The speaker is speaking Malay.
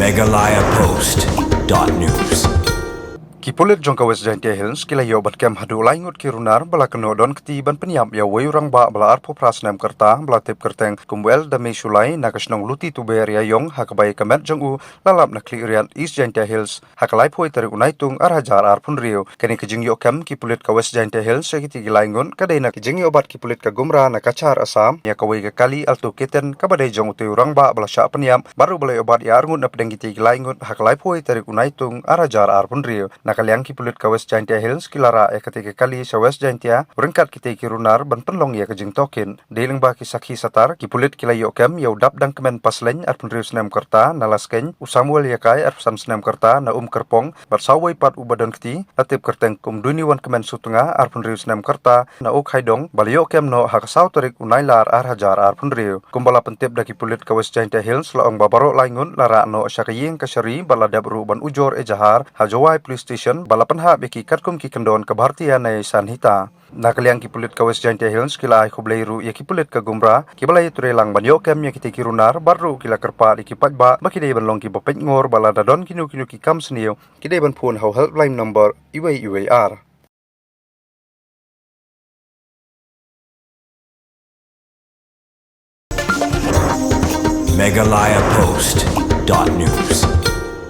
megalayapost.news. Kipulit jongka West Jaintia Hills kilayo bat kem hadu laingut kirunar bala kenodon ketiban penyam ya way urang ba bala arpo prasnem kerta bala tip kerteng kumwel dami sulai nakasnong luti tuber ya yong hakabai kemet jongu lalap na kliurian East Jaintia Hills hakalai poi tarik unaitung arhajar arpun rio kini kijing yo kem kipulit ka West Jaintia Hills sekiti gilaingun kadai na kijing yo bat kipulit ka gumra na kacar asam ya kawai ka kali altu keten kabadai jong uti urang ba bala sya penyam baru bala obat ya arngun na pedang giti gilaingun hakalai poi tarik unaitung arhajar arpun rio nakaliang kipulit ka West Jaintia Hills kilara ketika kali sa West Jaintia berengkat kita kirunar ban penlong ya kejing tokin deling ba kisakhi satar kipulit kilayo kem ya udap dang kemen pasleng arpun riu senem kerta nalasken usamuel ya kai arpsan senem kerta na kerpong bersawai pat ubadan keti latip kerteng duniwan kemen sutunga arpun riu senem kerta na haidong baliyo kem no hakasau tarik unailar arhajar arpun riu kumbala pentip da kipulit ka West Jaintia Hills laong babaro laingun lara no syakaying kasari baladab ban ujor ejahar hajawai police station balapan ha beki katkum ki kendon ke Bhartiya na sanhita nakaliang kipulit ka West Jaintia Hills kila ay kublairu ya kipulit ka gumra kibalay turelang banyo kem ya kiti kirunar baru kila kerpa di kipat ba makidai ban long ki bapet ngor bala dadon kinu ki kam seniyo kidai ban phone how helpline number UAR megalayapost.news.